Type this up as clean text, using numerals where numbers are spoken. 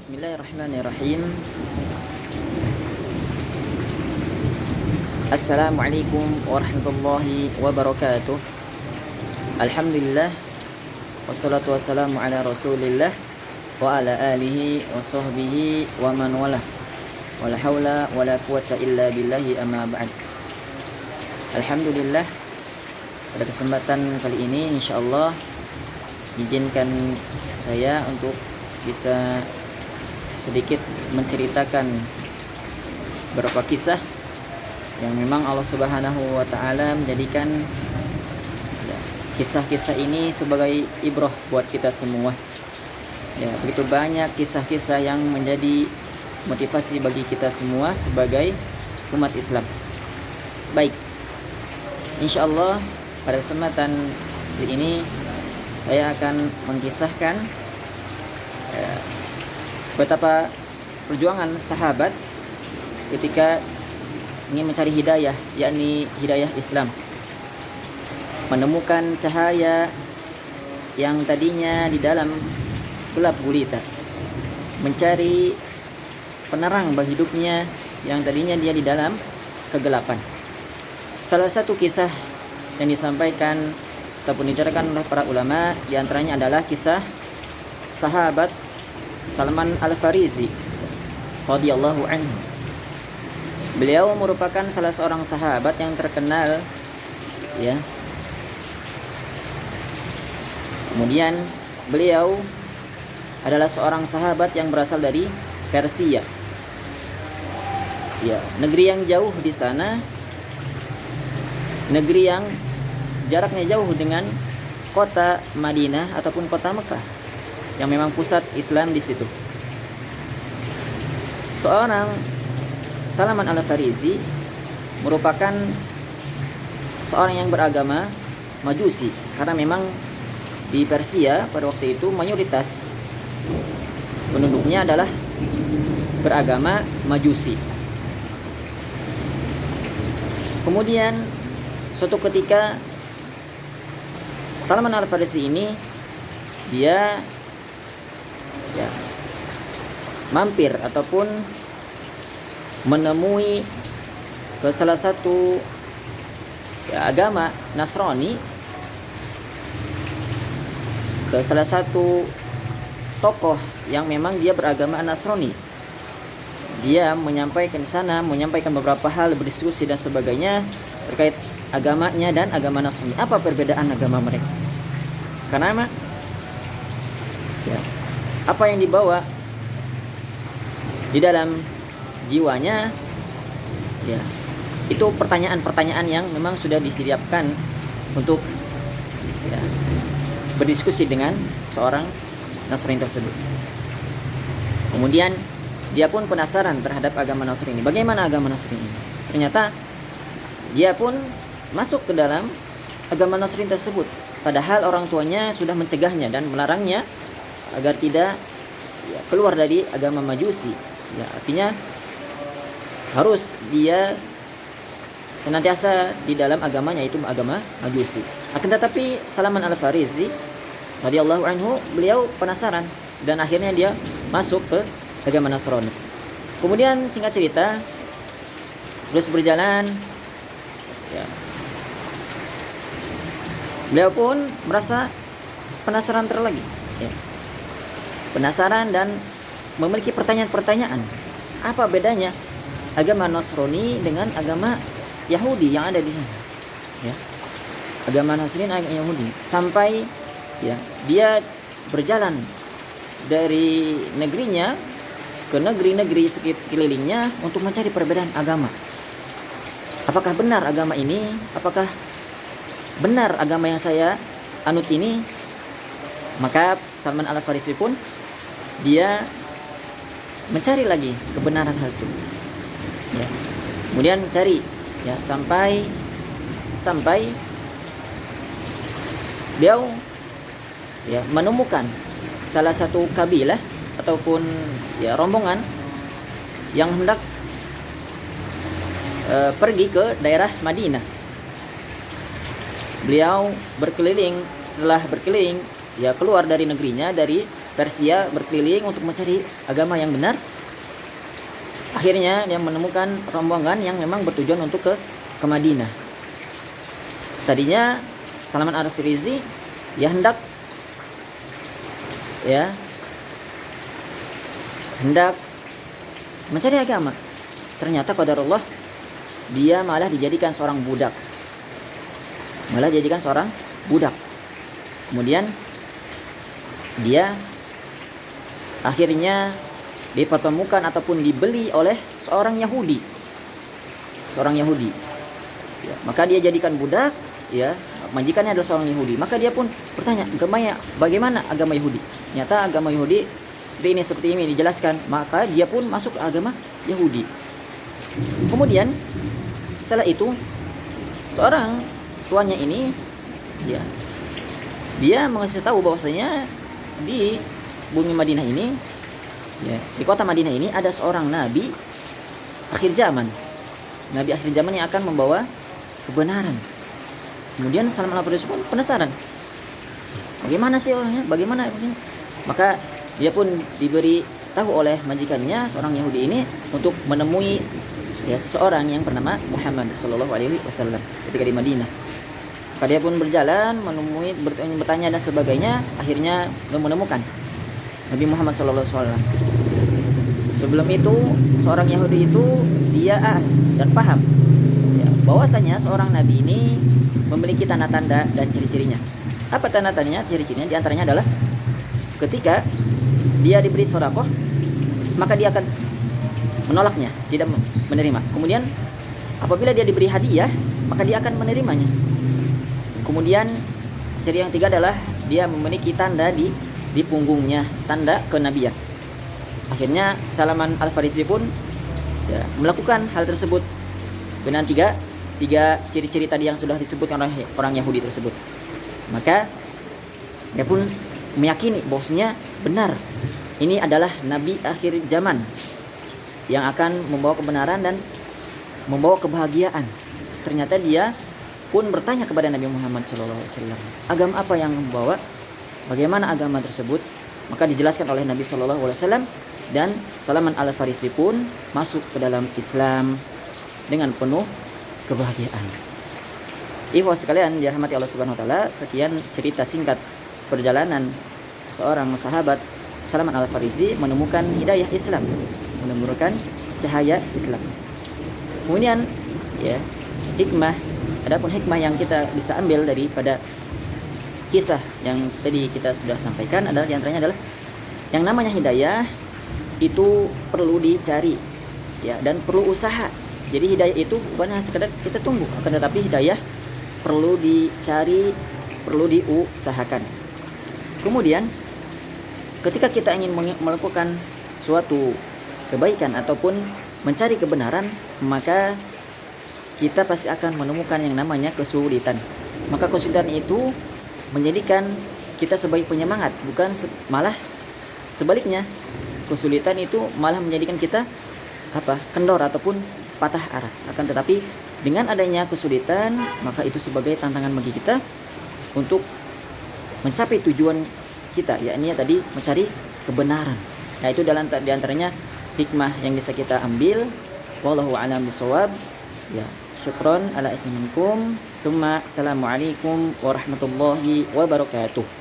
Bismillahirrahmanirrahim. Assalamualaikum warahmatullahi wabarakatuh. Alhamdulillah, wassalatu wassalamu ala rasulillah wa ala alihi wa sahbihi wa man walah. Wala hawla wala quwata illa billahi amma ba'd. Alhamdulillah, pada kesempatan kali ini insyaallah izinkan saya untuk bisa sedikit menceritakan beberapa kisah yang memang Allah Subhanahu wa taala menjadikan kisah-kisah ini sebagai ibrah buat kita semua. Ya, begitu banyak kisah-kisah yang menjadi motivasi bagi kita semua sebagai umat Islam. Baik, insyaallah pada kesempatan ini saya akan mengisahkan betapa perjuangan sahabat ketika ingin mencari hidayah, yakni hidayah Islam, menemukan cahaya yang tadinya di dalam gelap gulita, mencari penerang bagi hidupnya yang tadinya dia di dalam kegelapan. Salah satu kisah yang disampaikan ataupun diceritakan oleh para ulama di antaranya adalah kisah sahabat Salman Al-Farisi radhiyallahu anhu. Beliau merupakan salah seorang sahabat yang terkenal, ya. Kemudian beliau adalah seorang sahabat yang berasal dari Persia. Ya, negeri yang jauh di sana, negeri yang jaraknya jauh dengan kota Madinah ataupun kota Mekah, yang memang pusat Islam di situ. Seorang Salman Al-Farisi merupakan seorang yang beragama Majusi, karena memang di Persia pada waktu itu mayoritas penduduknya adalah beragama Majusi. Kemudian suatu ketika Salman Al-Farisi ini dia mampir ataupun menemui ke salah satu agama Nasrani, ke salah satu tokoh yang memang dia beragama Nasrani. Dia menyampaikan beberapa hal, berdiskusi dan sebagainya terkait agamanya dan agama Nasrani. Apa perbedaan agama mereka? Karena apa yang dibawa di dalam jiwanya, itu pertanyaan-pertanyaan yang memang sudah disiapkan untuk berdiskusi dengan seorang Nasrani tersebut. Kemudian dia pun penasaran terhadap agama Nasrani. Bagaimana agama Nasrani ini? Ternyata dia pun masuk ke dalam agama Nasrani tersebut, padahal orang tuanya sudah mencegahnya dan melarangnya agar tidak keluar dari agama Majusi. Artinya harus dia senantiasa di dalam agamanya, yaitu agama Majusi. Akan tetapi Salman Al-Farisi radhiyallahu anhu, beliau penasaran dan akhirnya dia masuk ke agama Nasrani. Kemudian singkat cerita, terus berjalan, beliau pun merasa penasaran terlagi, penasaran dan memiliki pertanyaan-pertanyaan. Apa bedanya agama Nasrani dengan agama Yahudi yang ada di sana? Agama Nasrani dan agama Yahudi. Sampai dia berjalan dari negerinya ke negeri-negeri sekelilingnya untuk mencari perbedaan agama. Apakah benar agama ini? Apakah benar agama yang saya anut ini? Maka Salman Al-Farisi pun dia mencari lagi kebenaran hal itu. Kemudian mencari sampai beliau menemukan salah satu kabilah ataupun rombongan yang hendak pergi ke daerah Madinah. Beliau berkeliling, setelah berkeliling keluar dari negerinya, dari Persia berkeliling untuk mencari agama yang benar. Akhirnya dia menemukan rombongan yang memang bertujuan untuk ke Madinah. Tadinya Salman Al-Farisi dia hendak mencari agama. Ternyata qadarullah dia malah dijadikan seorang budak. Kemudian dia akhirnya dipertemukan ataupun dibeli oleh seorang Yahudi. Ya, maka dia jadikan budak, ya, majikannya adalah seorang Yahudi. Maka dia pun bertanya, bagaimana agama Yahudi? Ternyata agama Yahudi seperti ini dijelaskan. Maka dia pun masuk ke agama Yahudi. Kemudian setelah itu seorang tuannya ini, ya, dia mengasih tahu bahwasanya di bumi Madinah ini, ya, di kota Madinah ini ada seorang nabi akhir zaman. Nabi akhir zaman yang akan membawa kebenaran. Kemudian Salman Al-Farisi pun penasaran. Bagaimana sih orangnya? Bagaimana? Maka dia pun diberi tahu oleh majikannya seorang Yahudi ini untuk menemui, ya, seseorang yang bernama Muhammad sallallahu alaihi wasallam ketika di Madinah. Maka dia pun berjalan menemui, bertanya dan sebagainya, akhirnya menemukan Nabi Muhammad sallallahu alaihi wasallam. Sebelum itu seorang Yahudi itu dia dan paham, ya, bahwasanya seorang nabi ini memiliki tanda-tanda dan ciri-cirinya. Apa tanda-tandanya, ciri-cirinya? Di antaranya adalah ketika dia diberi sedekah, maka dia akan menolaknya, tidak menerima. Kemudian apabila dia diberi hadiah, maka dia akan menerimanya. Kemudian ciri yang ketiga adalah dia memiliki tanda di punggungnya, tanda kenabian. Akhirnya Salman Al-Farisi pun, ya, melakukan hal tersebut dengan tiga ciri-ciri tadi yang sudah disebutkan oleh orang Yahudi tersebut. Maka dia pun meyakini bahwasanya benar ini adalah nabi akhir zaman yang akan membawa kebenaran dan membawa kebahagiaan. Ternyata dia pun bertanya kepada Nabi Muhammad SAW, agama apa yang membawa, bagaimana agama tersebut. Maka dijelaskan oleh Nabi SAW, dan Salman Al-Farisi pun masuk ke dalam Islam dengan penuh kebahagiaan. Ikhwah sekalian dirahmati Allah Subhanahu wa taala, sekian cerita singkat perjalanan seorang sahabat Salman Al-Farisi menemukan hidayah Islam, menemukan cahaya Islam. Kemudian, ya, adapun hikmah yang kita bisa ambil daripada kisah yang tadi kita sudah sampaikan adalah, diantaranya adalah yang namanya hidayah itu perlu dicari, ya, dan perlu usaha. Jadi hidayah itu bukan hanya sekedar kita tunggu, akan tetapi hidayah perlu dicari, perlu diusahakan. Kemudian ketika kita ingin melakukan suatu kebaikan ataupun mencari kebenaran, maka kita pasti akan menemukan yang namanya kesulitan. Maka kesulitan itu menjadikan kita sebagai penyemangat, bukan malah sebaliknya. Kesulitan itu malah menjadikan kita kendor ataupun patah arah. Akan tetapi dengan adanya kesulitan, maka itu sebagai tantangan bagi kita untuk mencapai tujuan kita, yakni tadi mencari kebenaran. Nah, itu di antaranya hikmah yang bisa kita ambil. Wallahu a'lam bishawab. Ya, syukron ala ihtimamikum. Assalamualaikum warahmatullahi wabarakatuh.